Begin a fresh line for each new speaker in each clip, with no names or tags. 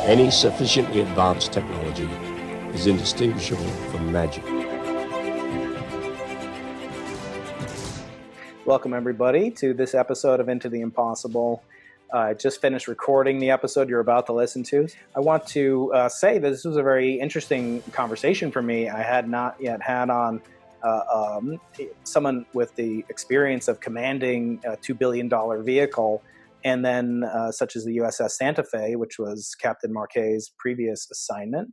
Any sufficiently advanced technology is indistinguishable from magic.
Welcome, everybody, to this episode of Into the Impossible. I just finished recording the episode you're about to listen to. I want to say that this was a very interesting conversation for me. I had not yet had on someone with the experience of commanding a $2 billion vehicle, and then such as the USS Santa Fe, which was Captain Marquet's previous assignment.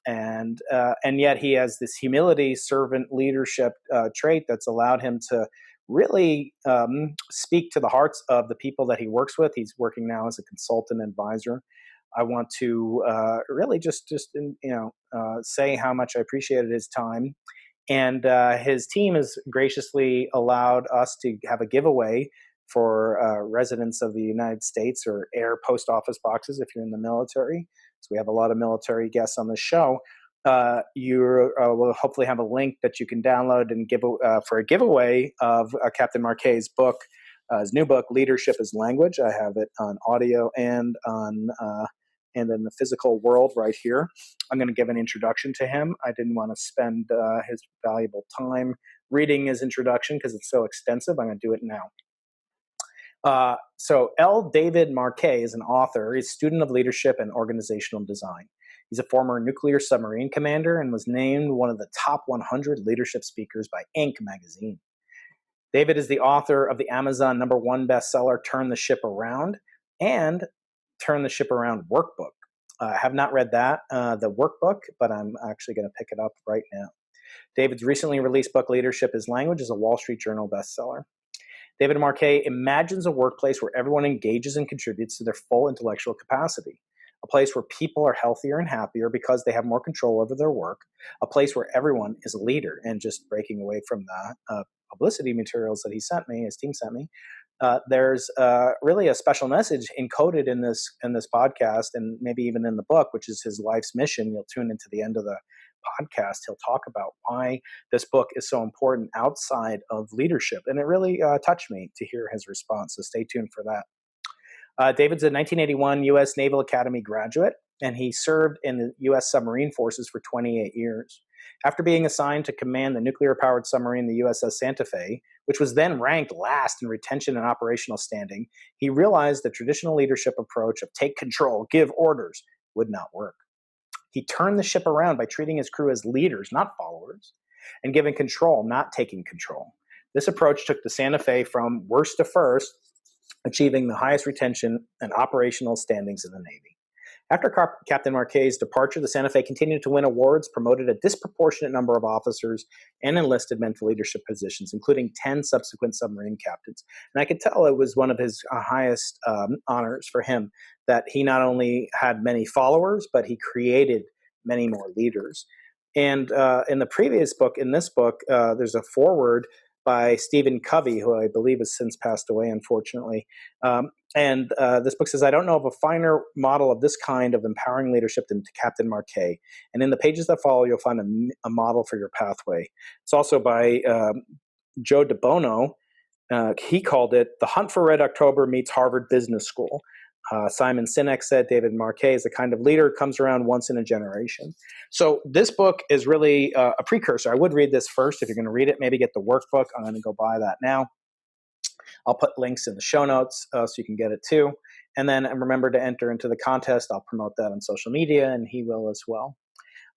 And yet he has this humility, servant leadership trait that's allowed him to really speak to the hearts of the people that he works with. He's working now as a consultant advisor. I want to really just say how much I appreciated his time. And his team has graciously allowed us to have a giveaway for residents of the United States, or air post office boxes if you're in the military. So we have a lot of military guests on the show. You will hopefully have a link that you can download and give for a giveaway of Captain Marquet's book, his new book, Leadership as Language. I have it on audio and on and in the physical world right here. I'm going to give an introduction to him. I didn't want to spend his valuable time reading his introduction because it's so extensive. I'm going to do it now. So L. David Marquet is an author. He's a student of leadership and organizational design. He's a former nuclear submarine commander and was named one of the top 100 leadership speakers by Inc. magazine. David is the author of the Amazon #1 bestseller, Turn the Ship Around, and Turn the Ship Around workbook. I have not read that, the workbook, but I'm actually going to pick it up right now. David's recently released book, Leadership as Language, is a Wall Street Journal bestseller. David Marquet imagines a workplace where everyone engages and contributes to their full intellectual capacity, a place where people are healthier and happier because they have more control over their work, a place where everyone is a leader. And just breaking away from the publicity materials that his team sent me, there's really a special message encoded in this podcast, and maybe even in the book, which is his life's mission. You'll tune into the end of the podcast. He'll talk about why this book is so important outside of leadership. And it really touched me to hear his response. So stay tuned for that. David's a 1981 U.S. Naval Academy graduate, and he served in the U.S. submarine forces for 28 years. After being assigned to command the nuclear-powered submarine, the USS Santa Fe, which was then ranked last in retention and operational standing, he realized the traditional leadership approach of take control, give orders, would not work. He turned the ship around by treating his crew as leaders, not followers, and giving control, not taking control. This approach took the Santa Fe from worst to first, achieving the highest retention and operational standings in the Navy. After Captain Marquet's departure, the Santa Fe continued to win awards, promoted a disproportionate number of officers, and enlisted men to leadership positions, including 10 subsequent submarine captains. And I could tell it was one of his highest honors for him, that he not only had many followers, but he created many more leaders. And in the previous book, in this book, there's a foreword by Stephen Covey, who I believe has since passed away, unfortunately. And this book says, I don't know of a finer model of this kind of empowering leadership than Captain Marquet. And in the pages that follow, you'll find a model for your pathway. It's also by Joe DeBono. He called it The Hunt for Red October meets Harvard Business School. Simon Sinek said David Marquet is the kind of leader who comes around once in a generation. So this book is really a precursor. I would read this first. If you're going to read it, maybe get the workbook. I'm going to go buy that now. I'll put links in the show notes so you can get it too. And then remember to enter into the contest. I'll promote that on social media, and he will as well.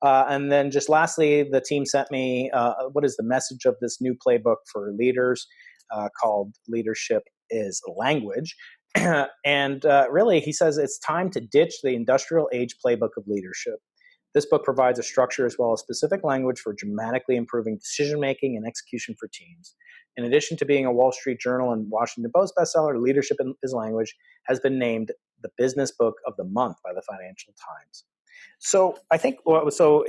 And then just lastly, the team sent me what is the message of this new playbook for leaders called Leadership is Language. And really, he says it's time to ditch the industrial age playbook of leadership. This book provides a structure as well as specific language for dramatically improving decision-making and execution for teams. In addition to being a Wall Street Journal and Washington Post bestseller, Leadership is Language has been named the Business Book of the Month by the Financial Times. So I think what was so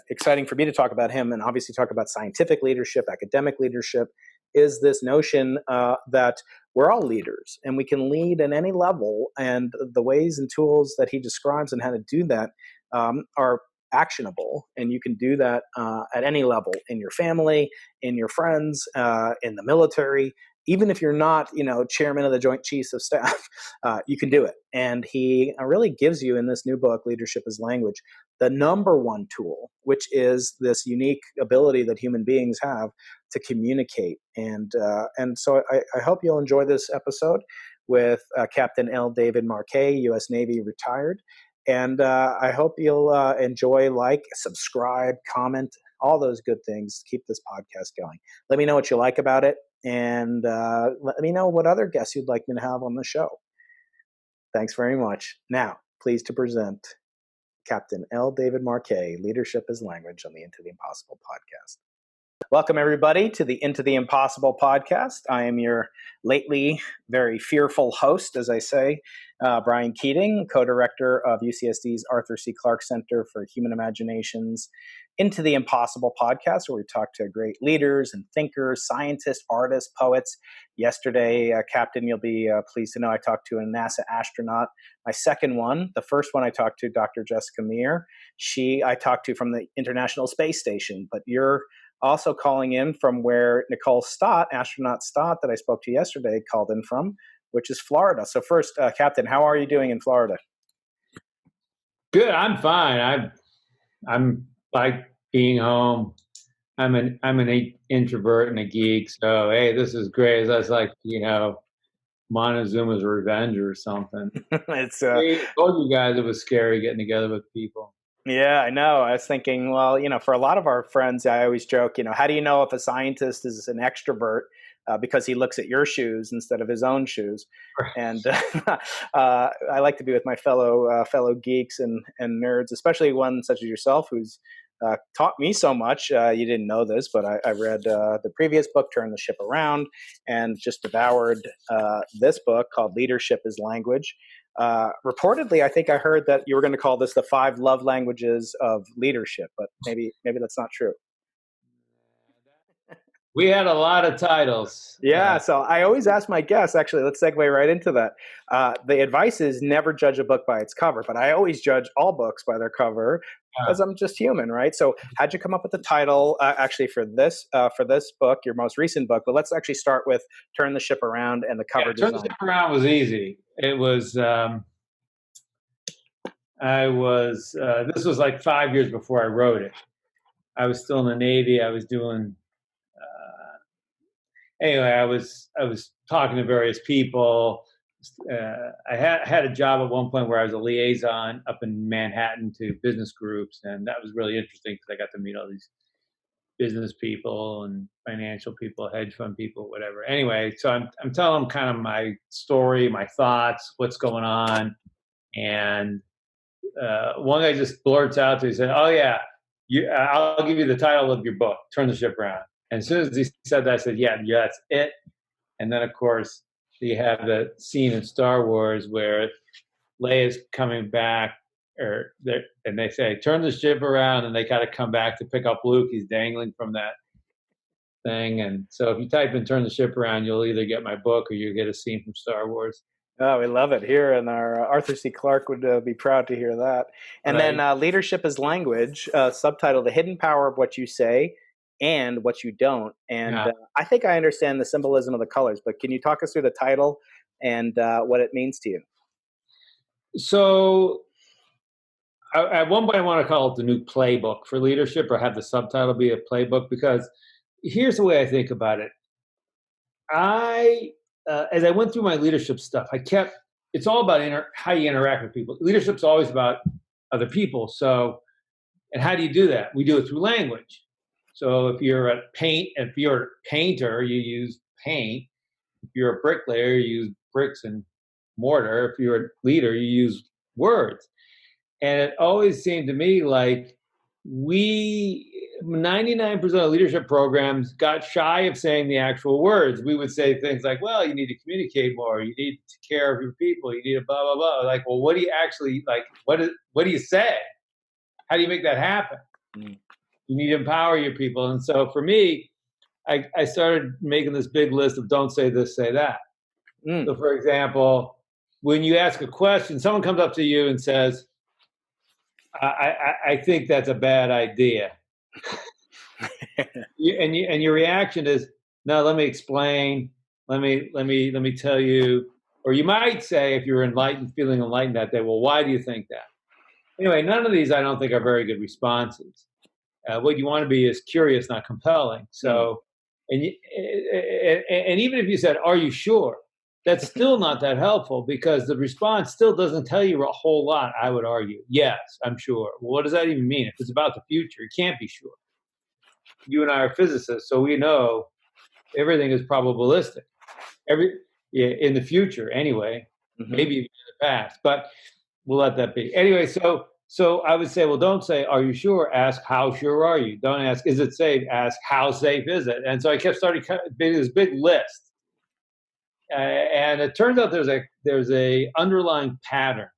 exciting for me to talk about him, and obviously talk about scientific leadership, academic leadership, is this notion that we're all leaders and we can lead at any level, and the ways and tools that he describes and how to do that are actionable, and you can do that at any level, in your family, in your friends, in the military, even if you're not, chairman of the Joint Chiefs of Staff, you can do it. And he really gives you in this new book, Leadership as Language, the number one tool, which is this unique ability that human beings have to communicate. And so I hope you'll enjoy this episode with Captain L. David Marquet, U.S. Navy retired. And I hope you'll enjoy, subscribe, comment, all those good things. Keep this podcast going. Let me know what you like about it. And let me know what other guests you'd like me to have on the show. Thanks very much. Now, pleased to present Captain L. David Marquet, Leadership as Language on the Into the Impossible podcast. Welcome, everybody, to the Into the Impossible podcast. I am your lately very fearful host, as I say, Brian Keating, co-director of UCSD's Arthur C. Clarke Center for Human Imagination's Into the Impossible podcast, where we talk to great leaders and thinkers, scientists, artists, poets. Yesterday, Captain, you'll be pleased to know I talked to a NASA astronaut. My second one, the first one I talked to, Dr. Jessica Meir. I talked to from the International Space Station, but you're also calling in from where Nicole Stott, astronaut Stott, that I spoke to yesterday, called in from, which is Florida. So first, Captain, how are you doing in Florida?
Good. I'm fine. I'm like being home. I'm an introvert and a geek. So hey, this is great. That's like Montezuma's Revenge or something.
It's
I told you guys it was scary getting together with people.
Yeah, I know. I was thinking, well, for a lot of our friends, I always joke, how do you know if a scientist is an extrovert? Because he looks at your shoes instead of his own shoes. And I like to be with my fellow geeks and nerds, especially one such as yourself, who's taught me so much. You didn't know this, but I read the previous book, Turn the Ship Around, and just devoured this book called Leadership as Language. Reportedly, I think I heard that you were going to call this the 5 love languages of leadership, but maybe that's not true.
We had a lot of titles.
Yeah, so I always ask my guests, actually, let's segue right into that. The advice is never judge a book by its cover, but I always judge all books by their cover because I'm just human, right? So how'd you come up with the title actually for this book, your most recent book? But let's actually start with Turn the Ship Around and the cover design.
Turn the Ship Around was easy. It was, this was like 5 years before I wrote it. I was still in the Navy. I was doing, anyway, I was talking to various people. I had a job at one point where I was a liaison up in Manhattan to business groups, and that was really interesting because I got to meet all these business people and financial people, hedge fund people, whatever. Anyway, so I'm telling them kind of my story, my thoughts, what's going on, and one guy just blurts out to me, he said, "Oh yeah, I'll give you the title of your book, Turn the Ship Around." And as soon as he said that, I said, yeah, that's it. And then, of course, you have the scene in Star Wars where Leia's coming back, and they say, turn the ship around, and they got to come back to pick up Luke. He's dangling from that thing. And so if you type in Turn the Ship Around, you'll either get my book or you'll get a scene from Star Wars.
Oh, we love it here, and our Arthur C. Clarke would be proud to hear that. And right. Then Leadership as Language, subtitle, The Hidden Power of What You Say and What You Don't. And I think I understand the symbolism of the colors, but can you talk us through the title and what it means to you?
So at one point I want to call it the new playbook for leadership, or have the subtitle be a playbook, because here's the way I think about it. As I went through my leadership stuff, it's all about how you interact with people. Leadership's always about other people. So, and how do you do that? We do it through language. So if you're a painter, you use paint. If you're a bricklayer, you use bricks and mortar. If you're a leader, you use words. And it always seemed to me like 99% of leadership programs got shy of saying the actual words. We would say things like, well, you need to communicate more. You need to care of your people. You need to blah, blah, blah. Like, well, what do you actually, what do you say? How do you make that happen? You need to empower your people. And so for me, I started making this big list of don't say this, say that. So for example, when you ask a question, someone comes up to you and says, I think that's a bad idea. And your reaction is, no, let me explain. let me tell you, or you might say, if you're enlightened, feeling enlightened that day, well, why do you think that? Anyway, none of these I don't think are very good responses. What you want to be is curious, not compelling. So, and even if you said, "Are you sure?" That's still not that helpful because the response still doesn't tell you a whole lot. I would argue, yes, I'm sure. Well, what does that even mean? If it's about the future, you can't be sure. You and I are physicists, so we know everything is probabilistic. In the future, anyway, maybe even in the past, but we'll let that be. Anyway, so I would say, well, don't say, "Are you sure?" Ask, "How sure are you?" Don't ask, "Is it safe?" Ask, "How safe is it?" And so I kept starting this big list, and it turns out there's a underlying pattern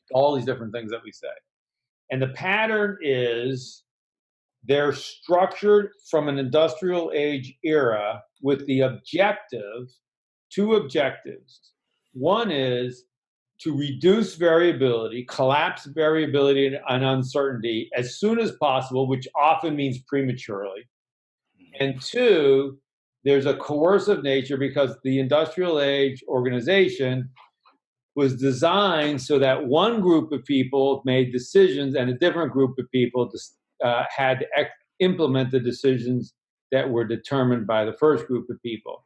to all these different things that we say, and the pattern is they're structured from an industrial age era with the two objectives. One is to reduce variability, collapse variability and uncertainty as soon as possible, which often means prematurely. And two, there's a coercive nature because the industrial age organization was designed so that one group of people made decisions and a different group of people had to implement the decisions that were determined by the first group of people.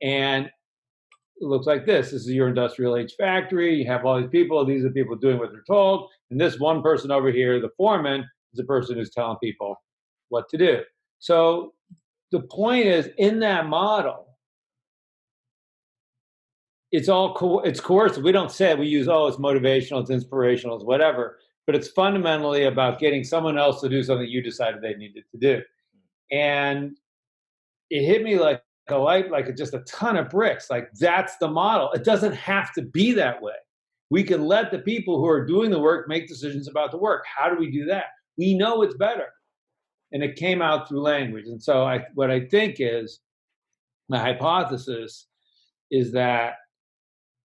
And it looks like this. This is your industrial age factory. You have all these people. These are people doing what they're told. And this one person over here, the foreman, is the person who's telling people what to do. So the point is, in that model, it's coercive. We don't say it. We use, it's motivational, it's inspirational, it's whatever. But it's fundamentally about getting someone else to do something you decided they needed to do. And it hit me like a light, like just a ton of bricks. Like, that's the model. It doesn't have to be that way. We can let the people who are doing the work make decisions about the work. How do we do that? We know it's better. And it came out through language. And so what I think is, my hypothesis is that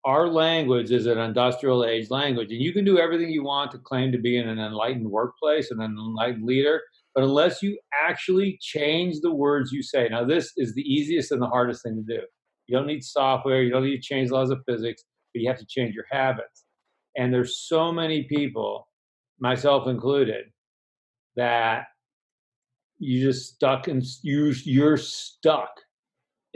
our language is an industrial age language. And you can do everything you want to claim to be in an enlightened workplace and an enlightened leader, but unless you actually change the words you say. Now, this is the easiest and the hardest thing to do. You don't need software. You don't need to change laws of physics, but you have to change your habits. And there's so many people, myself included, that you're stuck in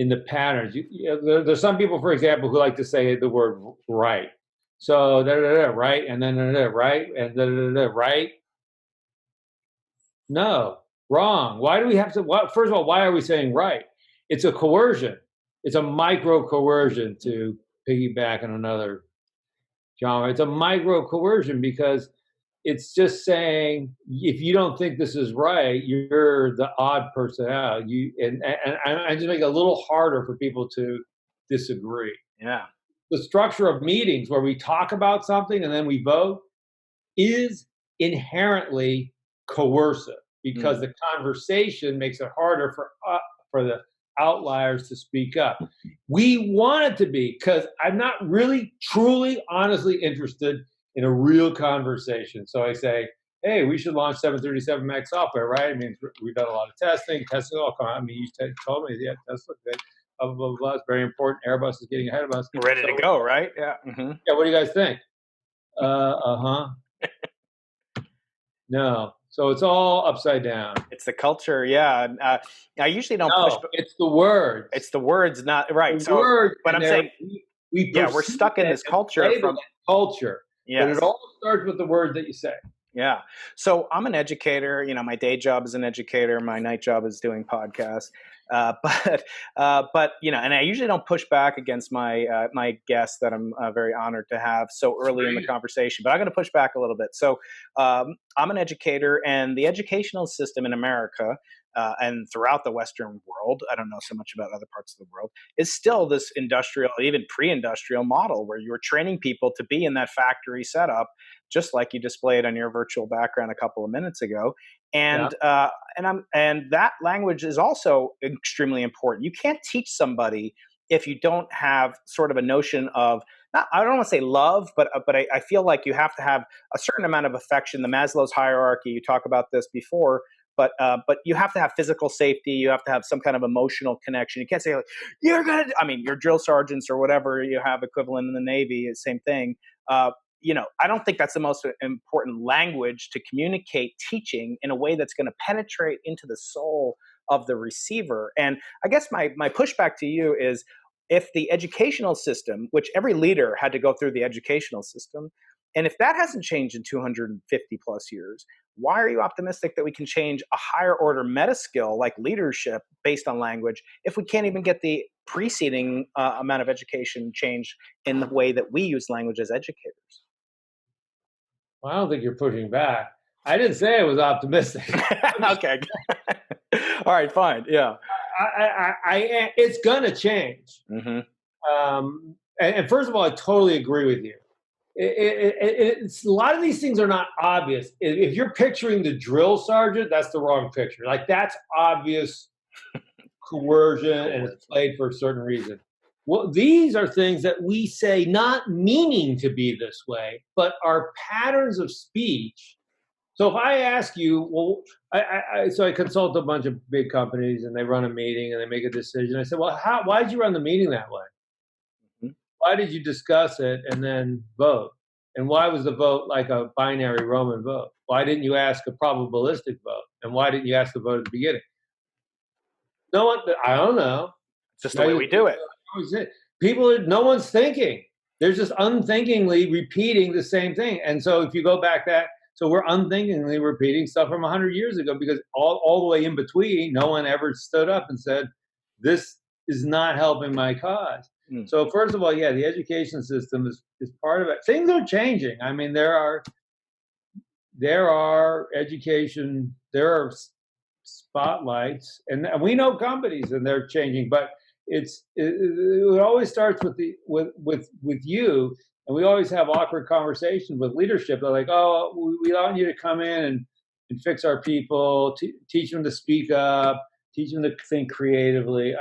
the patterns. There's some people, for example, who like to say the word right. So right, and then right, and right. No, wrong. Why do we have to? First of all, why are we saying right? It's a coercion. It's a micro coercion, to piggyback on another genre. It's a micro coercion because it's just saying, if you don't think this is right, you're the odd person out. And I just make it a little harder for people to disagree.
Yeah.
The structure of meetings where we talk about something and then we vote is inherently coercive because the conversation makes it harder for the outliers to speak up. We want it to be, because I'm not really, truly, honestly interested in a real conversation. So I say, hey, we should launch 737 MAX software, right? I mean, we've done a lot of testing. Testing all come out. I mean, you told me, yeah, Tesla, blah, blah, blah, blah. It's very important. Airbus is getting ahead of us.
We're ready to go, right? Yeah. Mm-hmm.
Yeah, what do you guys think? No. So it's all upside down.
It's the culture, yeah. I usually don't push.
It's the words.
It's the words, not right.
The words,
but I'm saying, we're stuck in this culture from
culture.
Yes.
But it all starts with the words that you say.
Yeah. So I'm an educator. My day job is an educator. My night job is doing podcasts. But and I usually don't push back against my guests that I'm very honored to have so early in the conversation. But I'm going to push back a little bit. So I'm an educator, and the educational system in America and throughout the Western world, I don't know so much about other parts of the world, is still this industrial, even pre-industrial model where you're training people to be in that factory setup, just like you displayed on your virtual background a couple of minutes ago. And that language is also extremely important. You can't teach somebody if you don't have sort of a notion of, I don't want to say love, but I feel like you have to have a certain amount of affection. The Maslow's hierarchy, you talk about this before, But you have to have physical safety. You have to have some kind of emotional connection. You can't say like, you're gonna. I mean, your drill sergeants or whatever you have equivalent in the Navy, same thing. I don't think that's the most important language to communicate teaching in a way that's going to penetrate into the soul of the receiver. And I guess my pushback to you is, if the educational system, which every leader had to go through the educational system, and if that hasn't changed in 250 plus years, why are you optimistic that we can change a higher order meta skill like leadership based on language if we can't even get the preceding amount of education changed in the way that we use language as educators?
Well, I don't think you're pushing back. I didn't say I was optimistic.
Okay. All right, fine. Yeah.
It's going to change. And first of all, I totally agree with you. It's a lot of these things are not obvious. If you're picturing the drill sergeant, that's the wrong picture. Like, that's obvious coercion, and it's played for a certain reason. Well, these are things that we say not meaning to be this way, but are patterns of speech. So if I ask you, well, I consult a bunch of big companies, and they run a meeting and they make a decision. I said, well, why did you run the meeting that way? Why did you discuss it and then vote? And why was the vote like a binary Roman vote? Why didn't you ask a probabilistic vote? And why didn't you ask the vote at the beginning? No one, I don't know.
It's just the way we do it.
No one's thinking. They're just unthinkingly repeating the same thing. And so if you go back so we're unthinkingly repeating stuff from 100 years ago, because all the way in between, no one ever stood up and said, this is not helping my cause. So first of all, yeah, the education system is part of it. Things are changing. I mean, there are spotlights, and we know companies, and they're changing, but it always starts with you, and we always have awkward conversations with leadership. They're like, oh, we want you to come in and fix our people, teach them to speak up, teach them to think creatively.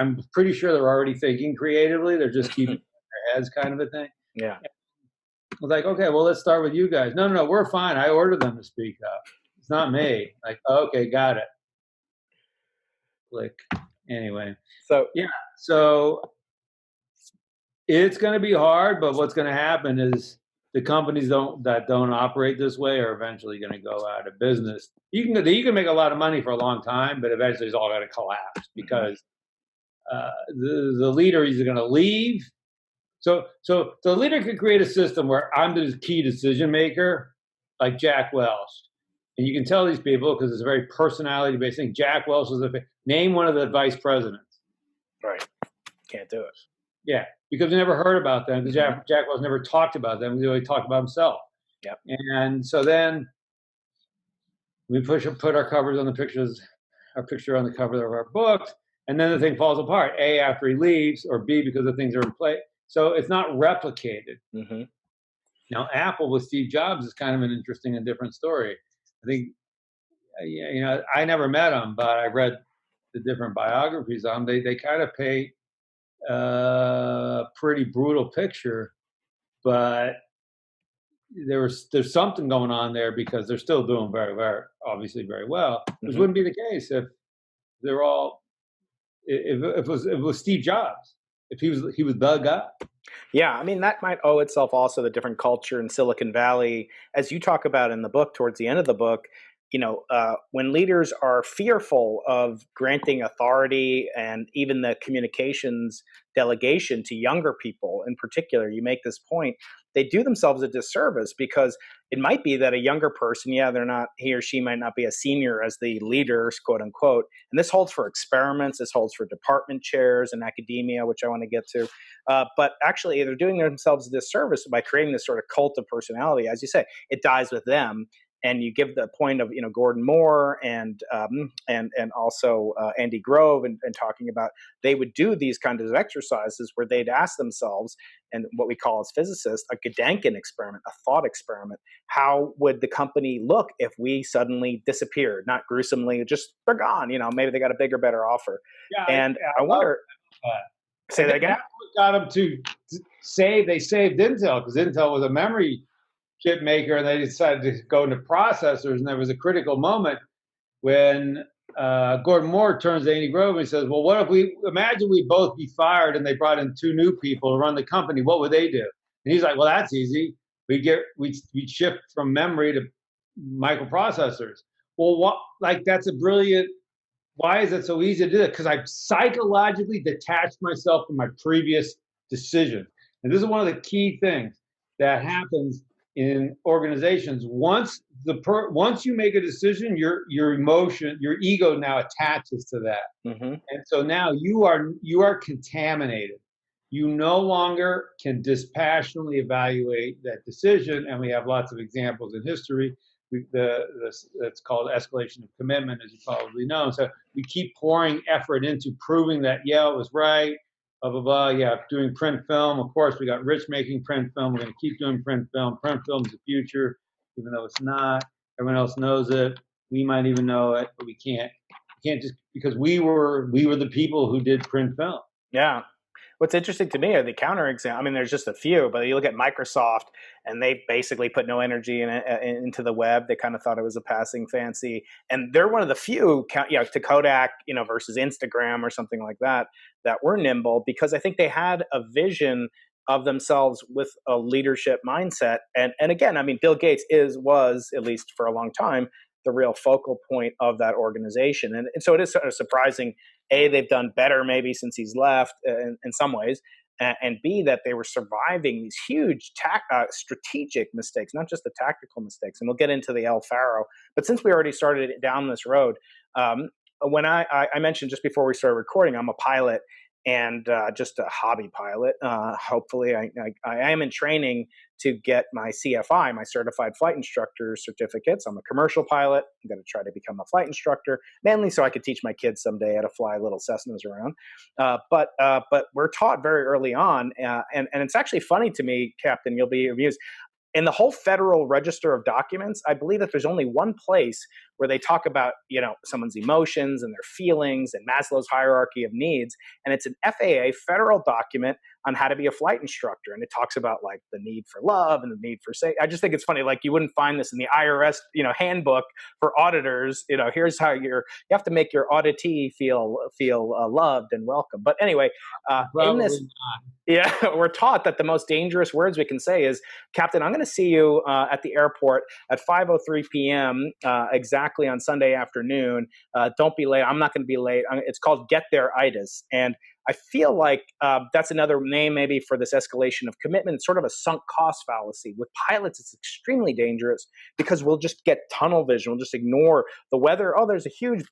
I'm pretty sure they're already thinking creatively. They're just keeping their heads, kind of a thing.
Yeah.
I was like, okay, well, let's start with you guys. No, we're fine. I ordered them to speak up. It's not me. Like, okay, got it. Click. Anyway.
So
yeah. So it's going to be hard, but what's going to happen is the companies that don't operate this way are eventually going to go out of business. You can make a lot of money for a long time, but eventually it's all going to collapse because the leader is going to leave. So the leader could create a system where I'm the key decision maker, like Jack Welch, and you can tell these people, because it's a very personality based thing. Jack Welch is name one of the vice presidents.
Right. Can't do it.
Yeah, because we never heard about them. Jack Welch never talked about them. He only talked about himself.
Yep.
And so then we put our covers on the pictures, our picture on the cover of our books, and then the thing falls apart. A, after he leaves, or B, because the things are in place. So it's not replicated. Now, Apple with Steve Jobs is kind of an interesting and different story. I think, I never met him, but I read the different biographies on him. They kind of paint a pretty brutal picture, but there's something going on there, because they're still doing very, very, obviously very well, which wouldn't be the case if they're all, if it was Steve Jobs, if he was the guy.
Yeah, I mean, that might owe itself also the different culture in Silicon Valley, as you talk about in the book, towards the end of the book. When leaders are fearful of granting authority and even the communications delegation to younger people in particular, you make this point, they do themselves a disservice, because it might be that a younger person, he or she might not be as senior as the leaders, quote unquote. And this holds for experiments. This holds for department chairs in academia, which I want to get to. But actually, they're doing themselves a disservice by creating this sort of cult of personality. As you say, it dies with them. And you give the point of Gordon Moore and also Andy Grove and talking about, they would do these kinds of exercises where they'd ask themselves, and what we call as physicists, a Gedanken experiment, a thought experiment. How would the company look if we suddenly disappeared? Not gruesomely, just they're gone. Maybe they got a bigger, better offer. Yeah, I wonder. Say that again.
Got them to save. They saved Intel, because Intel was a memory chip maker, and they decided to go into processors, and there was a critical moment. when Gordon Moore turns to Andy Grove and says, well, what if imagine we both be fired and they brought in 2 new people to run the company, what would they do? And he's like, well, that's easy. We'd shift from memory to microprocessors. Well, that's a brilliant, why is it so easy to do that? Because I've psychologically detached myself from my previous decision. And this is one of the key things that happens in organizations. Once you make a decision, your emotion, your ego now attaches to that.
Mm-hmm.
And so now you are contaminated. You no longer can dispassionately evaluate that decision. And we have lots of examples in history. That's called escalation of commitment, as you probably know. So we keep pouring effort into proving that, yeah, it was right, blah, blah, blah. Yeah, doing print film. Of course, we got rich making print film. We're going to keep doing print film. Print film is the future, even though it's not. Everyone else knows it. We might even know it, but we can't just, because we were the people who did print film.
Yeah. What's interesting to me are the counterexamples. I mean, there's just a few, but you look at Microsoft, and they basically put no energy into the web. They kind of thought it was a passing fancy, and they're one of the few, to Kodak, versus Instagram or something like that were nimble, because I think they had a vision of themselves with a leadership mindset. And again, I mean, Bill Gates was at least for a long time the real focal point of that organization, and so it is sort of surprising. A, they've done better maybe since he's left in some ways, and B, that they were surviving these huge strategic mistakes, not just the tactical mistakes. And we'll get into the El Faro. But since we already started down this road, when I mentioned just before we started recording, I'm a pilot, and just a hobby pilot. Hopefully, I am in training to get my CFI, my Certified Flight Instructor certificates. I'm a commercial pilot. I'm going to try to become a flight instructor, mainly so I could teach my kids someday how to fly little Cessnas around. But we're taught very early on, and it's actually funny to me, Captain, you'll be amused. In the whole Federal Register of Documents, I believe that there's only one place where they talk about, someone's emotions and their feelings and Maslow's hierarchy of needs. And it's an FAA federal document on how to be a flight instructor. And it talks about like the need for love and the need for safety. I just think it's funny. Like you wouldn't find this in the IRS, handbook for auditors. Here's how you have to make your auditee feel loved and welcome. But anyway, in this, yeah, we're taught that the most dangerous words we can say is, Captain, I'm going to see you at the airport at 5:03 p.m. Exactly on Sunday afternoon. Don't be late. I'm not going to be late. It's called get there-itis. And I feel like that's another name maybe for this escalation of commitment. It's sort of a sunk cost fallacy. With pilots, it's extremely dangerous because we'll just get tunnel vision. We'll just ignore the weather. Oh, there's a huge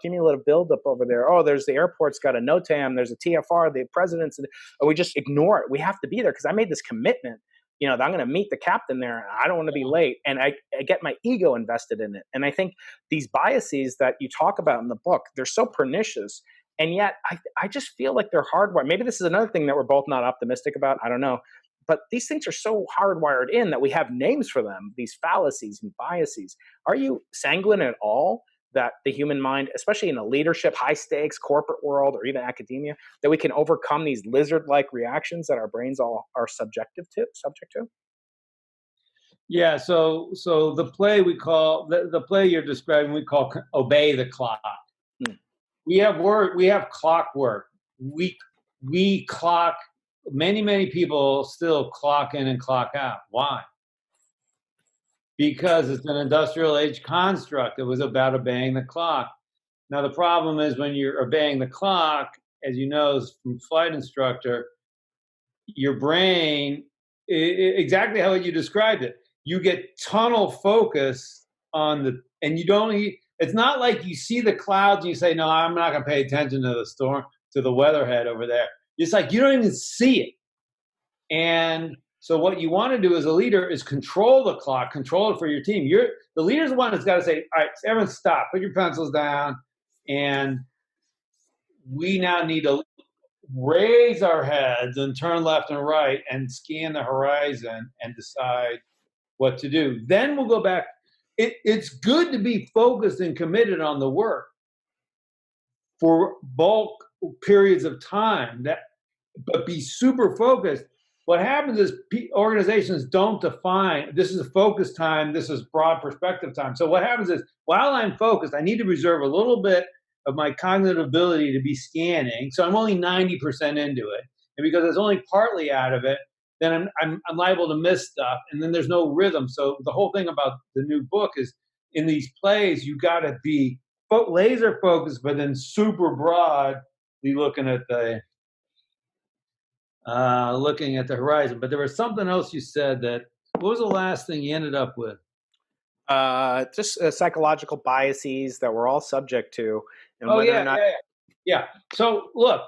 cumulative buildup over there. Oh, there's the airport's got a NOTAM. There's a TFR, the president's. And we just ignore it. We have to be there because I made this commitment, that I'm going to meet the captain there. And I don't want to be late. And I get my ego invested in it. And I think these biases that you talk about in the book, they're so pernicious. And yet I just feel like they're hardwired. Maybe this is another thing that we're both not optimistic about. I don't know. But these things are so hardwired in that we have names for them, these fallacies and biases. Are you sanguine at all that the human mind, especially in a leadership, high stakes, corporate world, or even academia, that we can overcome these lizard-like reactions that our brains all are subject to?
Yeah, so the play the play you're describing, we call Obey the Clock. We have clockwork. We clock, many people still clock in and clock out. Why? Because it's an industrial age construct. It was about obeying the clock. Now, the problem is when you're obeying the clock, as you know from flight instructor, your brain, exactly how you described it, you get tunnel focus and you don't, it's not like you see the clouds and you say, no, I'm not going to pay attention to the storm, to the weatherhead over there. It's like you don't even see it. And so what you want to do as a leader is control the clock, control it for your team. The leader's the one that's got to say, all right, everyone stop, put your pencils down. And we now need to raise our heads and turn left and right and scan the horizon and decide what to do. Then we'll go back. It's good to be focused and committed on the work for bulk periods of time, but be super focused. what happens is organizations don't define, this is a focus time, this is broad perspective time. So what happens is, while I'm focused, I need to reserve a little bit of my cognitive ability to be scanning. So I'm only 90% into it. And because it's only partly out of it, then I'm liable to miss stuff. And then there's no rhythm. So the whole thing about the new book is, in these plays, you got to be laser focused, but then super broadly looking at the horizon. But there was something else you said that. What was the last thing you ended up with?
Just psychological biases that we're all subject to, and
Oh yeah, yeah. So look,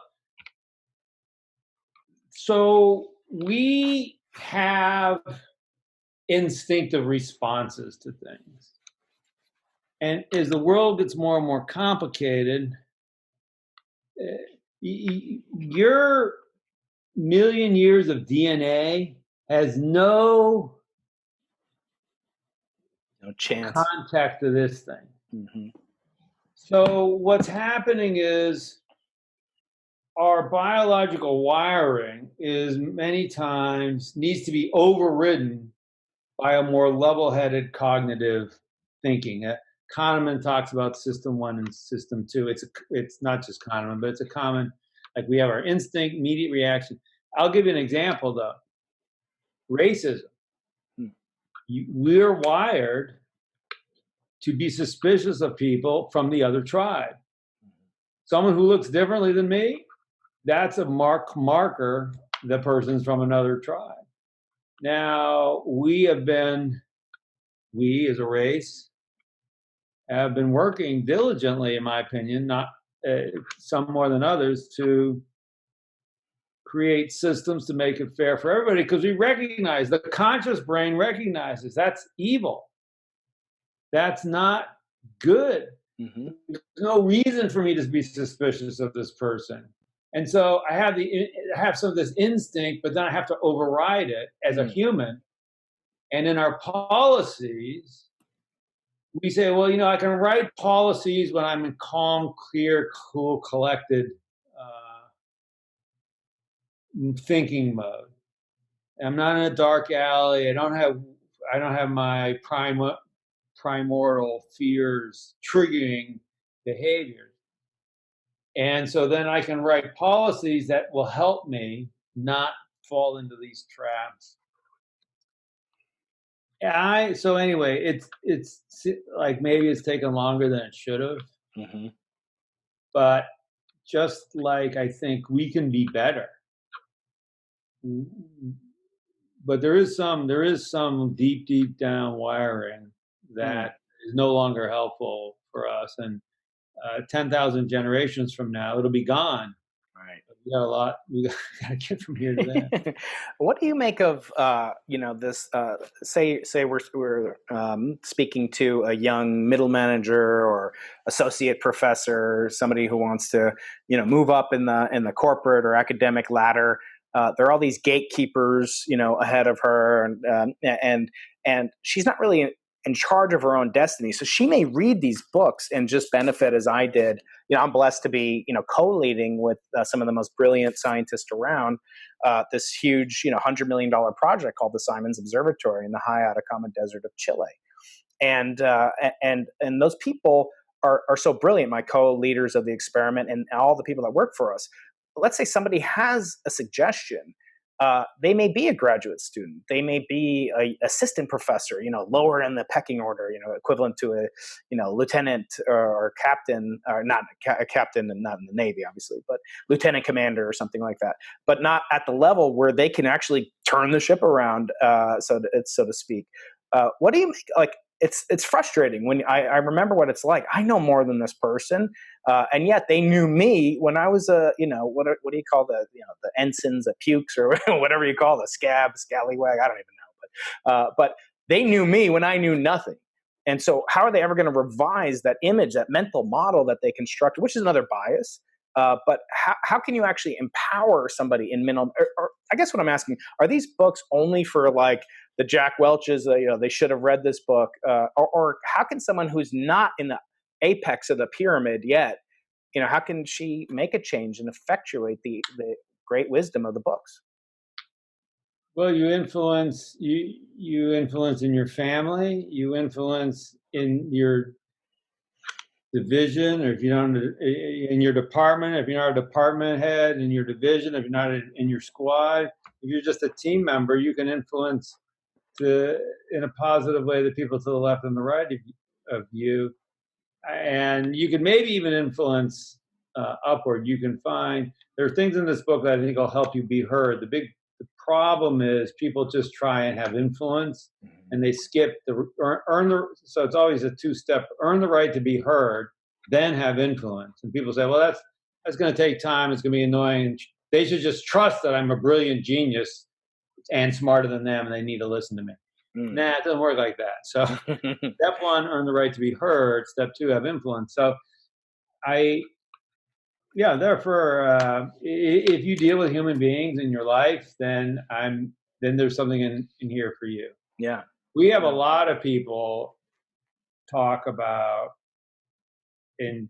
so we have instinctive responses to things, and as the world gets more and more complicated, your million years of DNA has no
chance
contact to this thing.
Mm-hmm.
So what's happening is our biological wiring is many times needs to be overridden by a more level-headed cognitive thinking. Kahneman talks about system 1 and system 2. It's not just Kahneman, but it's a common, like we have our instinct, immediate reaction. I'll give you an example though. Racism. We're wired to be suspicious of people from the other tribe. Someone who looks differently than me, that's a marker the person's from another tribe. Now, we as a race, have been working diligently, in my opinion, not some more than others, to create systems to make it fair for everybody, because we recognize, the conscious brain recognizes that's evil. That's not good.
Mm-hmm.
There's no reason for me to be suspicious of this person. And so I have some of this instinct, but then I have to override it as a human. And in our policies, we say, well, I can write policies when I'm in calm, clear, cool, collected thinking mode. I'm not in a dark alley. I don't have my primordial fears triggering behaviors. And so then I can write policies that will help me not fall into these traps. So anyway, it's like maybe it's taken longer than it should have.
Mm-hmm.
But just like I think we can be better. But there is some deep down wiring that is no longer helpful for us. And 10,000 generations from now, it'll be gone.
Right.
We got a lot. We got to get from here to there.
What do you make of this? Say we're speaking to a young middle manager or associate professor, somebody who wants to move up in the corporate or academic ladder. There are all these gatekeepers ahead of her, and she's not really in charge of her own destiny. So she may read these books and just benefit as I did. I'm blessed to be, co-leading with some of the most brilliant scientists around this huge, $100 million project called the Simons Observatory in the high Atacama Desert of Chile. And those people are so brilliant, my co-leaders of the experiment and all the people that work for us. Let's say somebody has a suggestion. They may be a graduate student. They may be an assistant professor, lower in the pecking order, equivalent to a, lieutenant or captain, or not a captain and not in the Navy, obviously, but lieutenant commander or something like that, but not at the level where they can actually turn the ship around, so to speak. What do you make? Like, it's frustrating when I remember what it's like. I know more than this person, and yet they knew me when I was what do you call the ensigns, the pukes, or whatever you call the scallywag. I don't even know, but they knew me when I knew nothing. And so, how are they ever going to revise that image, that mental model that they constructed, which is another bias? But how can you actually empower somebody in minimum? Or I guess what I'm asking, are these books only for like the Jack Welches? They should have read this book. Or how can someone who's not in the apex of the pyramid yet, how can she make a change and effectuate the great wisdom of the books?
Well, you influence in your family, you influence in your division, or if you don't, in your department, if you're not a department head in your division, if you're not in your squad, if you're just a team member, you can influence in a positive way the people to the left and the right of you, and you can maybe even influence upward. You can find there are things in this book that I think will help you be heard. The problem is people just try and have influence, and they skip the earn the. So it's always a two-step: earn the right to be heard, then have influence. And people say, well, that's going to take time. It's going to be annoying. They should just trust that I'm a brilliant genius and smarter than them, and they need to listen to me. Nah, it doesn't work like that. So step one, earn the right to be heard. Step two, have influence. So therefore, if you deal with human beings in your life, then there's something in here for you.
Yeah.
We have a lot of people talk about in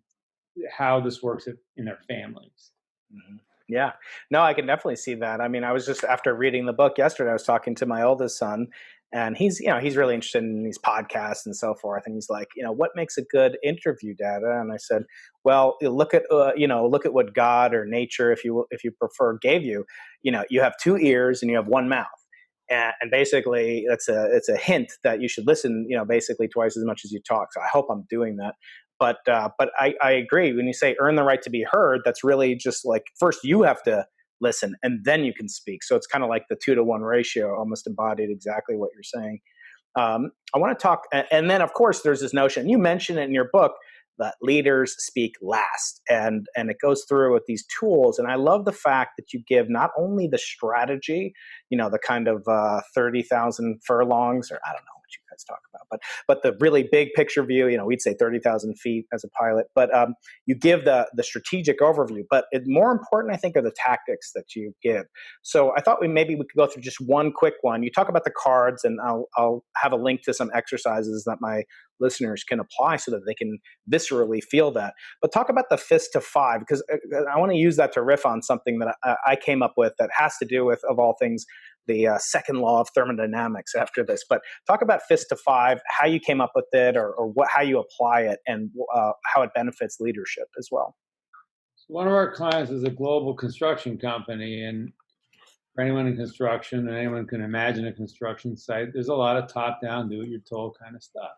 how this works in their families.
Mm-hmm. Yeah, no, I can definitely see that. I mean, I was just after reading the book yesterday, I was talking to my oldest son, and he's really interested in these podcasts and so forth. And he's like, what makes a good interview, Dada? And I said, well, look at what God or nature, if you prefer, gave you. You have two ears and you have one mouth. And basically, it's a hint that you should listen, basically twice as much as you talk. So I hope I'm doing that. But I agree. When you say earn the right to be heard, that's really just like first you have to listen and then you can speak. So it's kind of like the 2-to-1 ratio, almost embodied exactly what you're saying. I want to talk, and then of course there's this notion you mentioned it in your book that leaders speak last, and it goes through with these tools. And I love the fact that you give not only the strategy, the kind of 30,000 furlongs, or I don't know what you guys talk about, but the really big picture view, we'd say 30,000 feet as a pilot, but you give the strategic overview, but more important, I think, are the tactics that you give. So I thought we could go through just one quick one. You talk about the cards, and I'll have a link to some exercises that my listeners can apply so that they can viscerally feel that. But talk about the fist to five, because I want to use that to riff on something that I came up with that has to do with, of all things, the second law of thermodynamics after this. But talk about fist to five, how you came up with it, or how you apply it, and how it benefits leadership as well.
One of our clients is a global construction company, and for anyone in construction, and anyone can imagine a construction site, there's a lot of top-down, do-what-you're-told kind of stuff.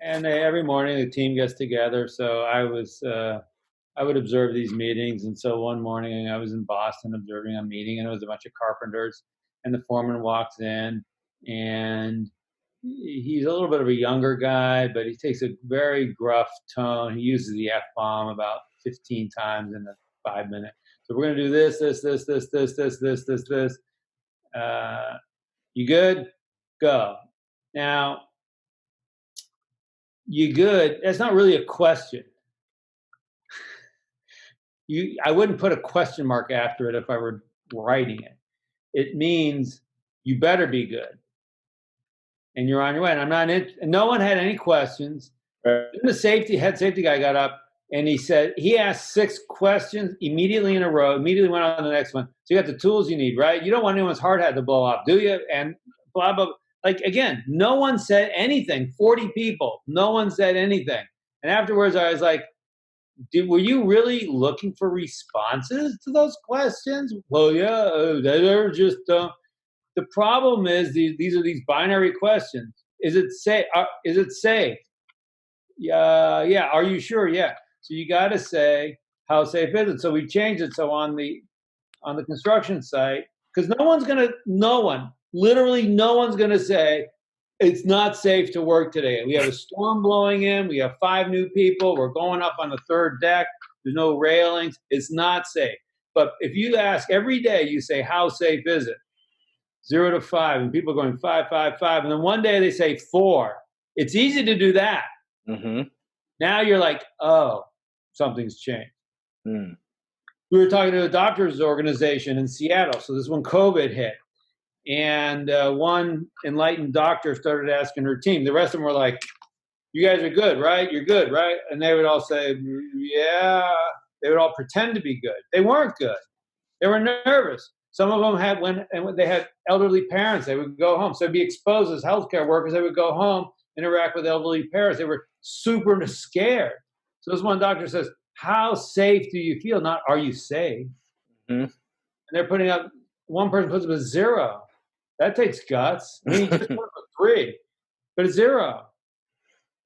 And every morning the team gets together. So I would observe these meetings. And so one morning I was in Boston observing a meeting, and it was a bunch of carpenters. And the foreman walks in, and he's a little bit of a younger guy, but he takes a very gruff tone. He uses the F-bomb about 15 times in a 5-minute. So we're going to do this. You good? Go. Now, you good? That's not really a question. I wouldn't put a question mark after it if I were writing it. It means you better be good, and you're on your way. And no one had any questions. Then the head safety guy got up, and he asked 6 questions immediately in a row. Immediately went on to the next one. So you got the tools you need, right? You don't want anyone's hard hat to blow up, do you? And blah blah. Like, again, no one said anything. 40 people, no one said anything. And afterwards, I was like, were you really looking for responses to those questions? Well, yeah, they're just, the problem is these are these binary questions. Is it safe? Is it safe? Yeah. Are you sure? Yeah. So you got to say, how safe is it? So we changed it. So on the construction site, because literally no one's going to say, it's not safe to work today. We have a storm blowing in. We have 5 new people. We're going up on the 3rd deck. There's no railings. It's not safe. But if you ask every day, you say, how safe is it? 0 to 5. And people are going 5, 5, 5. And then one day they say 4. It's easy to do that.
Mm-hmm.
Now you're like, oh, something's changed.
Mm.
We were talking to a doctor's organization in Seattle. So this is when COVID hit. And one enlightened doctor started asking her team. The rest of them were like, you guys are good, right? You're good, right? And they would all say, yeah. They would all pretend to be good. They weren't good. They were nervous. Some of them had when they had elderly parents, they would go home. So they'd be exposed as healthcare workers. They would go home, interact with elderly parents. They were super scared. So this one doctor says, "How safe do you feel? Not are you safe?"
Mm-hmm.
And they're putting up. One person puts up a 0. That takes guts. I mean, you just put up a 3, but it's 0.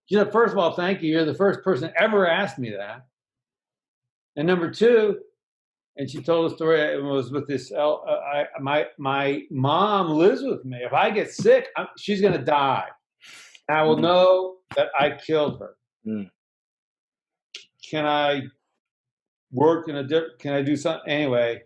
She said, "First of all, thank you. You're the first person ever asked me that." And number 2. And she told a story. It was with this. My mom lives with me. If I get sick, she's going to die. And I will know that I killed her.
Mm.
Can I work Can I do something anyway?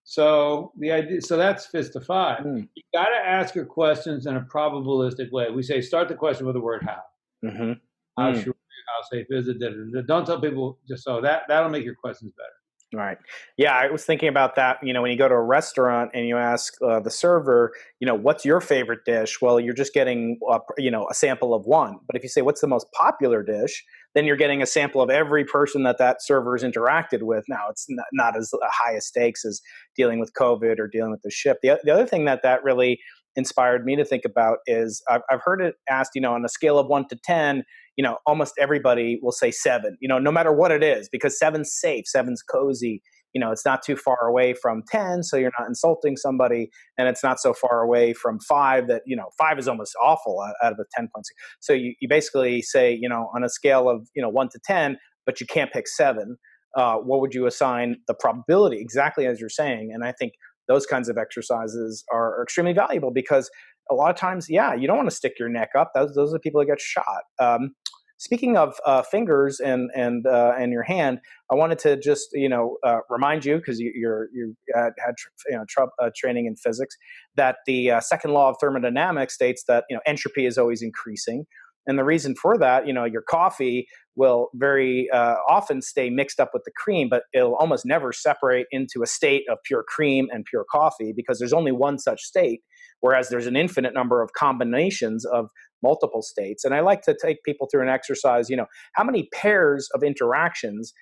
So the idea. So that's fist to 5. You got to ask her questions in a probabilistic way. We say start the question with the word how.
Mm-hmm.
How sure? How safe is it? Don't tell people just so that'll make your questions better.
Right. Yeah, I was thinking about that. When you go to a restaurant and you ask the server, what's your favorite dish? Well, you're just getting, a sample of one. But if you say, what's the most popular dish? Then you're getting a sample of every person that server has interacted with. Now, it's not as high a stakes as dealing with COVID or dealing with the ship. The other thing that really inspired me to think about is I've heard it asked, on a scale of 1 to 10, almost everybody will say 7, no matter what it is, because 7's safe, 7's cozy, it's not too far away from 10, so you're not insulting somebody, and it's not so far away from 5 that, 5 is almost awful out of a 10.6. So you basically say, on a scale of, 1 to 10, but you can't pick 7, what would you assign the probability? Exactly as you're saying. And I think those kinds of exercises are extremely valuable because a lot of times, you don't want to stick your neck up. Those are the people that get shot. Speaking of fingers and your hand, I wanted to just remind you, because you had training in physics, that the second law of thermodynamics states that entropy is always increasing, and the reason for that, your coffee will very often stay mixed up with the cream, but it'll almost never separate into a state of pure cream and pure coffee because there's only one such state, whereas there's an infinite number of combinations of multiple states. And I like to take people through an exercise, how many pairs of interactions,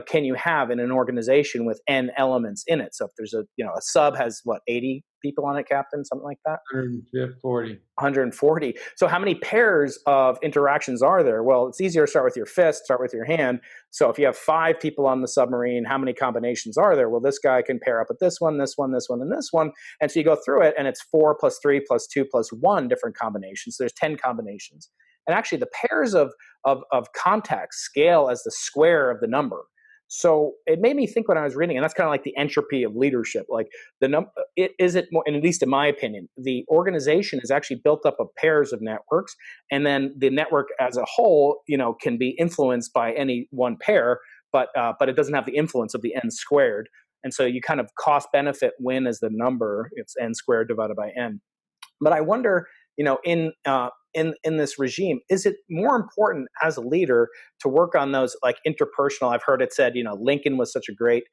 can you have in an organization with n elements in it? So if there's a sub has 80 people on it, Captain, something like that?
140.
140. So how many pairs of interactions are there? Well, it's easier to start with your fist, start with your hand. So if you have 5 people on the submarine, how many combinations are there? Well, this guy can pair up with this one, this one, this one, and this one. And so you go through it, and it's 4 plus 3 plus 2 plus 1 different combinations. So there's 10 combinations. And actually, the pairs of contacts scale as the square of the number. So it made me think when I was reading, and that's kind of like the entropy of leadership. Like is it more, and at least in my opinion, the organization is actually built up of pairs of networks, and then the network as a whole, can be influenced by any one pair, but it doesn't have the influence of the n squared. And so you kind of cost benefit win as the number. It's n squared divided by n. But I wonder, in this regime, is it more important as a leader to work on those like interpersonal? I've heard it said, Lincoln was such a great,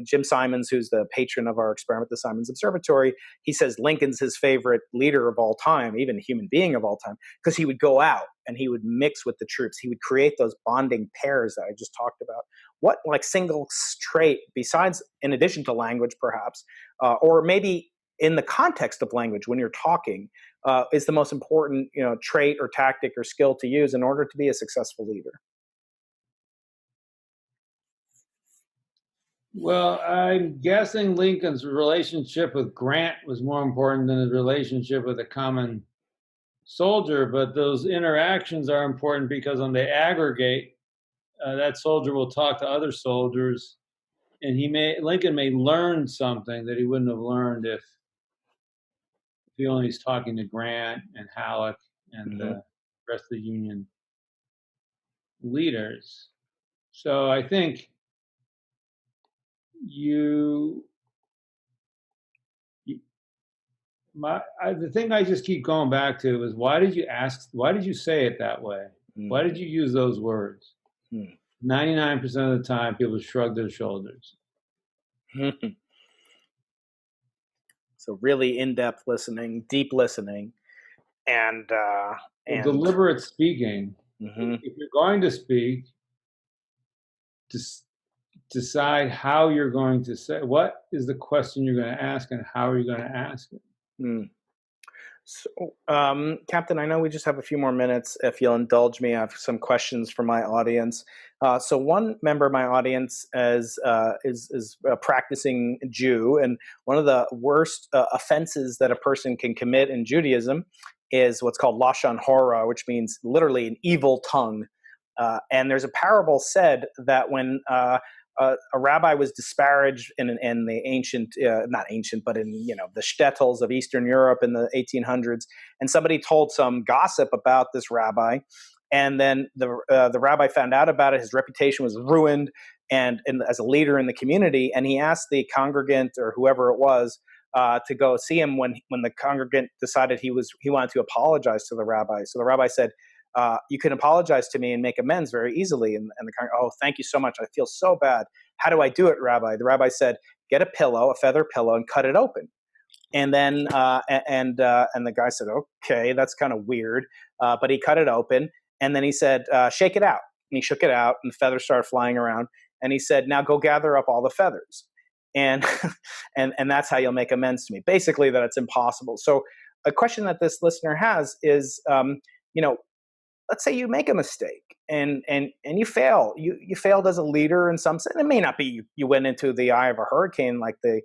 Jim Simons, who's the patron of our experiment, the Simons Observatory, he says Lincoln's his favorite leader of all time, even human being of all time, because he would go out and he would mix with the troops. He would create those bonding pairs that I just talked about. What single trait, besides, in addition to language perhaps, or maybe in the context of language when you're talking, is the most important trait or tactic or skill to use in order to be a successful leader?
Well, I'm guessing Lincoln's relationship with Grant was more important than his relationship with a common soldier, but those interactions are important because when they aggregate, that soldier will talk to other soldiers, and Lincoln may learn something that he wouldn't have learned if he only is talking to Grant and Halleck and the rest of the Union leaders. So I think the thing I just keep going back to is why did you say it that way? Why did you use those words? 99% of the time, people shrug their shoulders.
So really in-depth listening, deep listening, and
deliberate speaking. If you're going to speak, just decide how you're going to say, what is the question you're going to ask and how are you going to ask it?
Mm. So, Captain, I know we just have a few more minutes. If you'll indulge me, I have some questions for my audience. So, one member of my audience is a practicing Jew, and one of the worst offenses that a person can commit in Judaism is what's called lashon hora, which means literally an evil tongue. And there's a parable said that when a rabbi was disparaged in the ancient, not ancient, but in the shtetls of Eastern Europe in the 1800s, and somebody told some gossip about this rabbi, and then the rabbi found out about it. His reputation was ruined, and as a leader in the community, and he asked the congregant or whoever it was to go see him when the congregant decided he wanted to apologize to the rabbi. So the rabbi said, you can apologize to me and make amends very easily. And the oh, thank you so much. I feel so bad. How do I do it, Rabbi? The rabbi said, get a pillow, a feather pillow, and cut it open. And then and the guy said, okay, that's kind of weird. But he cut it open, and then he said, shake it out. And he shook it out, and the feathers started flying around. And he said, now go gather up all the feathers. And and that's how you'll make amends to me. Basically, that it's impossible. So a question that this listener has is, let's say you make a mistake and you fail. You failed as a leader in some sense. It may not be you went into the eye of a hurricane like the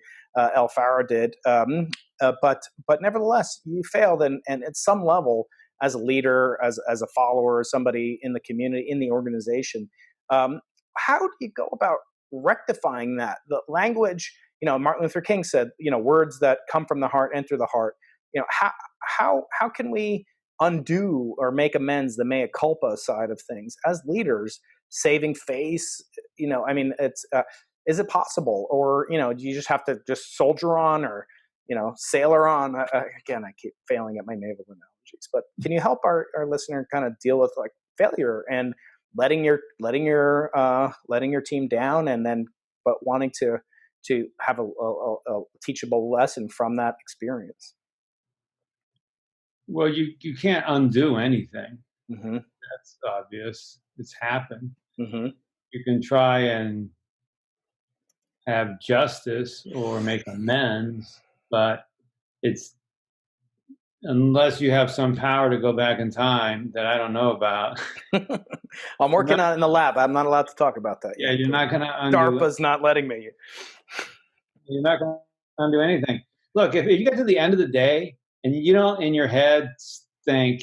El Faro did, but nevertheless you failed. And at some level, as a leader, as a follower, somebody in the community, in the organization, how do you go about rectifying that? The language, Martin Luther King said, words that come from the heart enter the heart. How can we undo or make amends the mea culpa side of things as leaders, saving face? It's is it possible, or do you just have to just soldier on, or sailor on? Again, I keep failing at my naval analogies, but can you help our listener kind of deal with like failure and letting your team down, and then but wanting to have a teachable lesson from that experience?
Well, you can't undo anything.
Mm-hmm.
That's obvious. It's happened.
Mm-hmm.
You can try and have justice or make amends, but it's unless you have some power to go back in time that I don't know about.
I'm working on it in the lab. I'm not allowed to talk about that
Yeah,
yet.
you're not going to undo
DARPA's not letting me.
You're not going to undo anything. Look, if you get to the end of the day and you don't in your head think,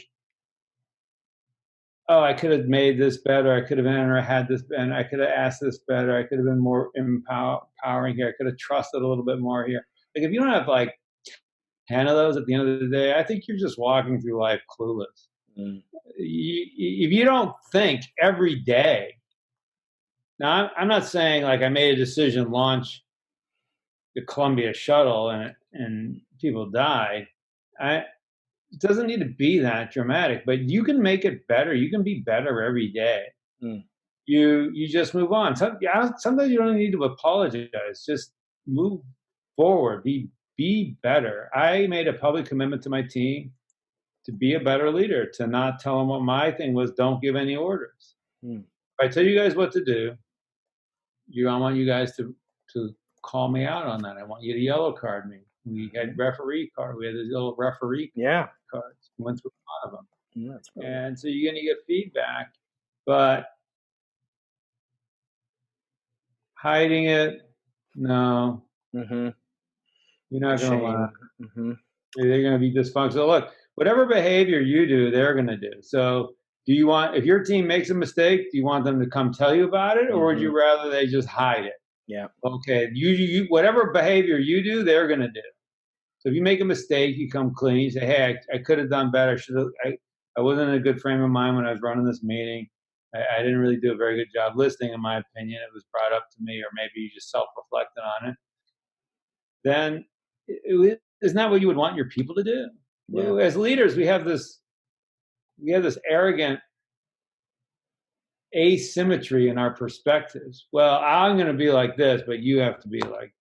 oh, I could have made this better. I could have had this, and I could have asked this better. I could have been more empowering here. I could have trusted a little bit more here. Like if you don't have like 10 of those at the end of the day, I think you're just walking through life clueless. Mm. If you don't think every day, now I'm not saying like I made a decision, launch the Columbia shuttle and people died. It doesn't need to be that dramatic, but you can make it better. You can be better every day. Mm. You just move on. Sometimes you don't need to apologize. Just move forward. Be better. I made a public commitment to my team to be a better leader, to not tell them what my thing was. Don't give any orders. Mm. If I tell you guys what to do, I want you guys to call me out on that. I want you to yellow card me. We had referee card. We had these little referee cards. We went through a lot of them. Yeah, and so you're going to get feedback, but hiding it, no. Mm-hmm. You're not going to want to. Mm-hmm. They're going to be dysfunctional. Look, whatever behavior you do, they're going to do. So if your team makes a mistake, do you want them to come tell you about it, or would you rather they just hide it? Yeah. Okay. You whatever behavior you do, they're going to do. So if you make a mistake, you come clean. You say, "Hey, I could have done better. I wasn't in a good frame of mind when I was running this meeting. I didn't really do a very good job listening, in my opinion. It was brought up to me, or maybe you just self-reflected on it." Then isn't that what you would want your people to do? Yeah. As leaders, we have this arrogant asymmetry in our perspectives. Well, I'm going to be like this, but you have to be like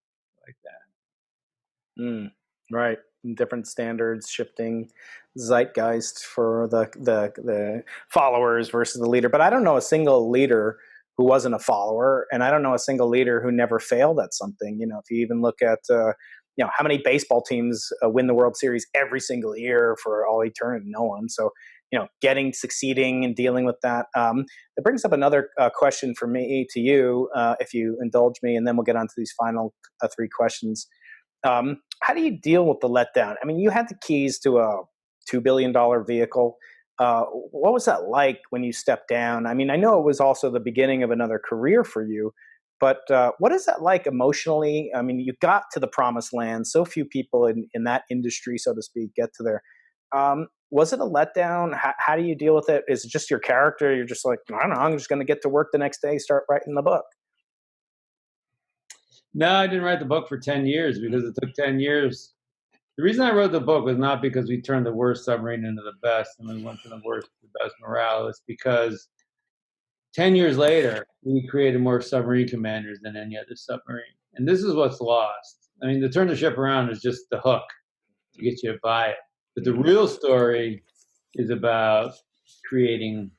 that.
Right. Different standards, shifting zeitgeist for the followers versus the leader. But I don't know a single leader who wasn't a follower. And I don't know a single leader who never failed at something. If you even look at, how many baseball teams win the World Series every single year for all eternity? No one. So, succeeding and dealing with that. It brings up another question for me to you, if you indulge me, and then we'll get on to these final three questions. How do you deal with the letdown? I mean, you had the keys to a $2 billion vehicle. What was that like when you stepped down? I mean, I know it was also the beginning of another career for you, but what is that like emotionally? I mean, you got to the promised land. So few people in that industry, so to speak, get to there. Was it a letdown? How do you deal with it? Is it just your character? You're just like, I don't know, I'm just going to get to work the next day, start writing the book.
No, I didn't write the book for 10 years because it took 10 years. The reason I wrote the book was not because we turned the worst submarine into the best and we went from the worst to the best morale. It's because 10 years later, we created more submarine commanders than any other submarine. And this is what's lost. I mean, to turn the ship around is just the hook to get you to buy it. But the real story is about creating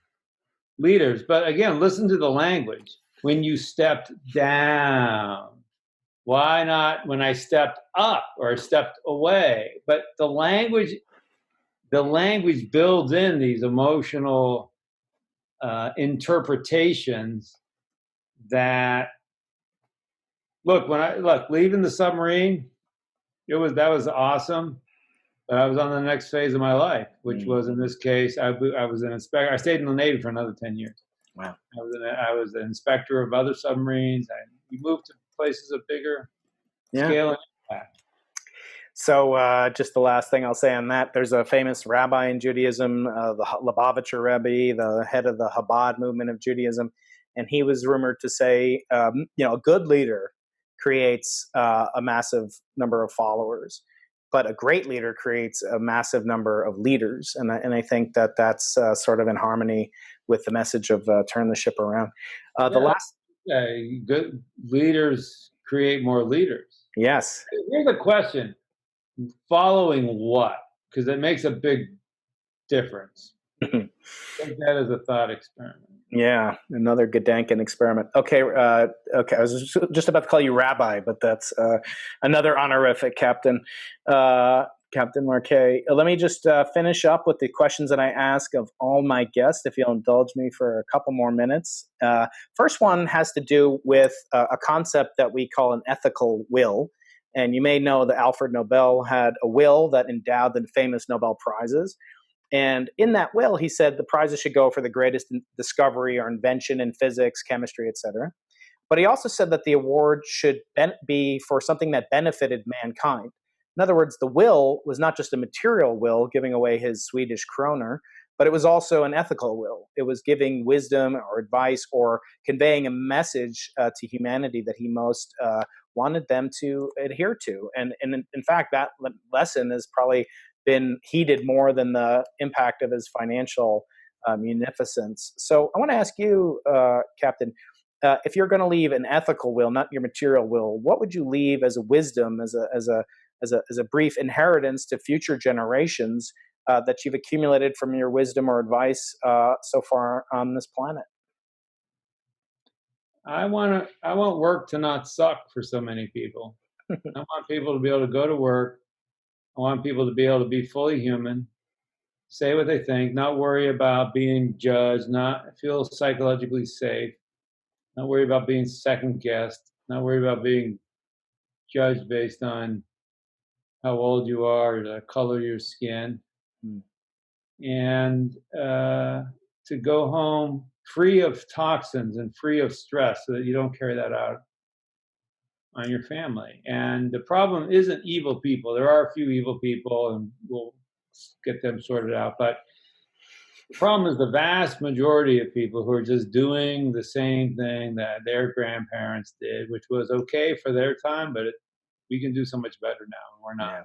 leaders. But again, listen to the language. When you stepped down, why not when I stepped up or stepped away? But the language builds in these emotional interpretations that leaving the submarine, that was awesome. But I was on the next phase of my life, which was, in this case, I was an inspector. I stayed in the Navy for another 10 years.
Wow.
I was an inspector of other submarines. We moved to places of bigger scale and impact.
So just the last thing I'll say on that, there's a famous rabbi in Judaism, the Lubavitcher Rebbe, the head of the Chabad movement of Judaism, and he was rumored to say, a good leader creates a massive number of followers, but a great leader creates a massive number of leaders. And I think that's sort of in harmony with the message of turn the ship around.
Good leaders create more leaders.
Yes.
Here's a question. Following what? Because it makes a big difference. Take that as a thought experiment.
Yeah, another Gedanken experiment. Okay, I was just about to call you Rabbi, but that's another honorific, Captain. Captain Marquet. Let me just finish up with the questions that I ask of all my guests, if you'll indulge me for a couple more minutes. First one has to do with a concept that we call an ethical will. And you may know that Alfred Nobel had a will that endowed the famous Nobel Prizes. And in that will, he said the prizes should go for the greatest discovery or invention in physics, chemistry, etc. But he also said that the award should be for something that benefited mankind. In other words, the will was not just a material will, giving away his Swedish kroner, but it was also an ethical will. It was giving wisdom or advice or conveying a message to humanity that he most wanted them to adhere to. And in fact, that lesson has probably been heeded more than the impact of his financial munificence. So I want to ask you, Captain, if you're going to leave an ethical will, not your material will, what would you leave as a wisdom, as a brief inheritance to future generations that you've accumulated from your wisdom or advice so far on this planet?
I want work to not suck for so many people. I want people to be able to go to work. I want people to be able to be fully human, say what they think, not worry about being judged, not feel psychologically safe, not worry about being second guessed, not worry about being judged based on how old you are or the color of your skin. And to go home free of toxins and free of stress so that you don't carry that out on your family. And the problem isn't evil people. There are a few evil people and we'll get them sorted out. But the problem is the vast majority of people who are just doing the same thing that their grandparents did, which was okay for their time, but we can do so much better now, and we're not.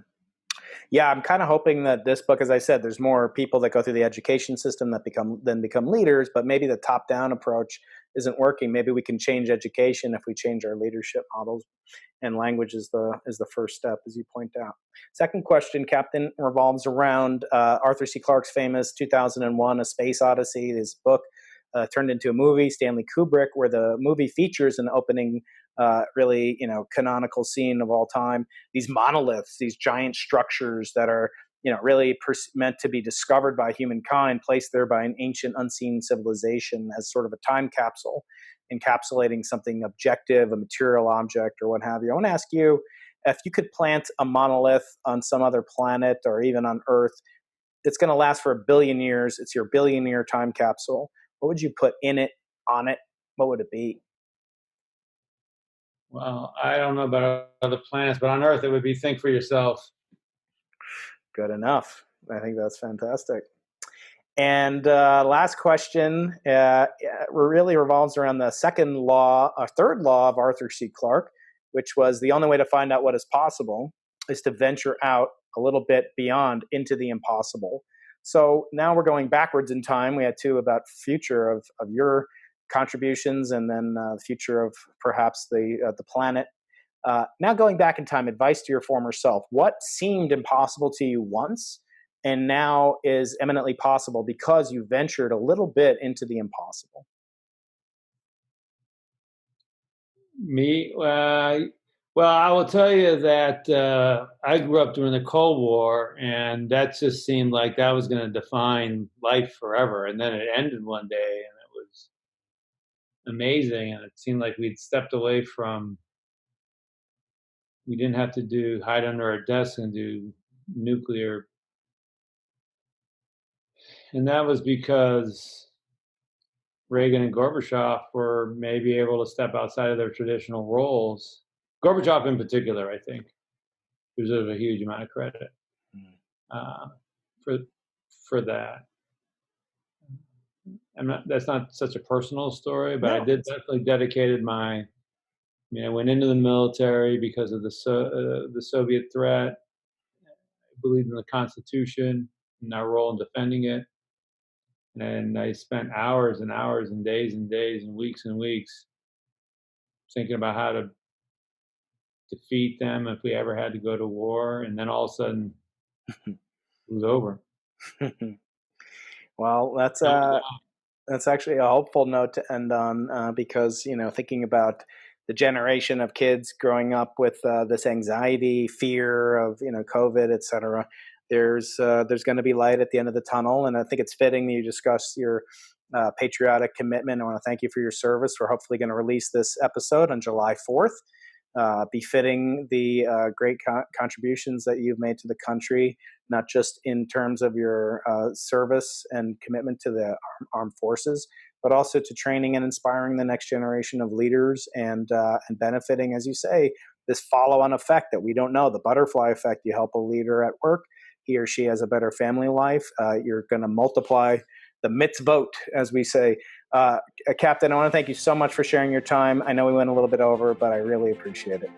Yeah, I'm kind of hoping that this book, as I said, there's more people that go through the education system that become leaders, but maybe the top-down approach isn't working. Maybe we can change education if we change our leadership models, and language is the first step, as you point out. Second question, Captain, revolves around Arthur C. Clarke's famous 2001: A Space Odyssey, his book turned into a movie, Stanley Kubrick, where the movie features an opening, really, canonical scene of all time. These monoliths, these giant structures that are, really meant to be discovered by humankind, placed there by an ancient, unseen civilization as sort of a time capsule, encapsulating something objective, a material object, or what have you. I want to ask you, if you could plant a monolith on some other planet or even on Earth, it's going to last for 1 billion years. It's your billion-year time capsule. What would you put in it, on it? What would it be?
Well, I don't know about other planets, but on Earth it would be think for yourself.
Good enough. I think that's fantastic. And last question really revolves around the third law of Arthur C. Clarke, which was the only way to find out what is possible is to venture out a little bit beyond into the impossible. So now we're going backwards in time. We had two about future of your contributions, and then the future of perhaps the planet. Now going back in time, advice to your former self. What seemed impossible to you once and now is eminently possible because you ventured a little bit into the impossible?
Me? Well, I will tell you that I grew up during the Cold War, and that just seemed like that was going to define life forever. And then it ended one day, and it was amazing. And it seemed like we'd stepped away from, we didn't have to hide under our desk and do nuclear. And that was because Reagan and Gorbachev were maybe able to step outside of their traditional roles. Gorbachev in particular, I think, deserves a huge amount of credit for that. That's not such a personal story, but no. I did definitely dedicated I went into the military because of the Soviet threat. I believed in the Constitution and our role in defending it. And I spent hours and hours and days and weeks and weeks thinking about how to defeat them if we ever had to go to war. And then all of a sudden, it was over.
Well, that's actually a hopeful note to end on because, thinking about the generation of kids growing up with this anxiety, fear of, COVID, et cetera, there's going to be light at the end of the tunnel. And I think it's fitting that you discuss your patriotic commitment. I want to thank you for your service. We're hopefully going to release this episode on July 4th, befitting the great contributions that you've made to the country, not just in terms of your service and commitment to the armed forces, but also to training and inspiring the next generation of leaders and benefiting, as you say, this follow-on effect that we don't know, the butterfly effect. You help a leader at work, he or she has a better family life. You're going to multiply the mitzvot, as we say. Captain, I want to thank you so much for sharing your time. I know we went a little bit over, but I really appreciate it.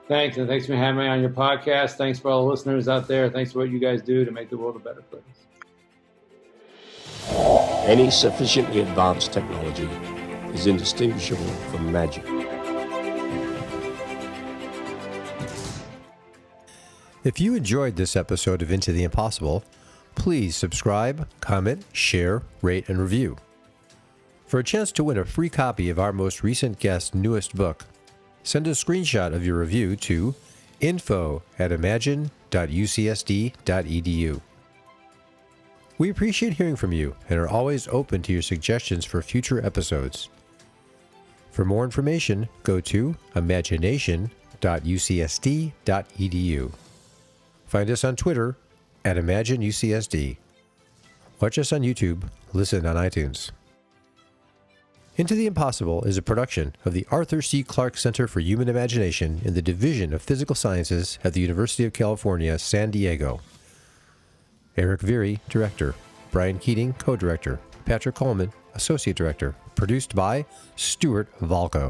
Thanks, and thanks for having me on your podcast. Thanks for all the listeners out there. Thanks for what you guys do to make the world a better place.
Any sufficiently advanced technology is indistinguishable from magic.
If you enjoyed this episode of Into the Impossible, please subscribe, comment, share, rate, and review. For a chance to win a free copy of our most recent guest's newest book, send a screenshot of your review to info@imagine.ucsd.edu. We appreciate hearing from you and are always open to your suggestions for future episodes. For more information, go to imagination.ucsd.edu. Find us on Twitter @ImagineUCSD. Watch us on YouTube, listen on iTunes. Into the Impossible is a production of the Arthur C. Clarke Center for Human Imagination in the Division of Physical Sciences at the University of California, San Diego. Eric Veary, Director. Brian Keating, Co-Director. Patrick Coleman, Associate Director. Produced by Stuart Valco.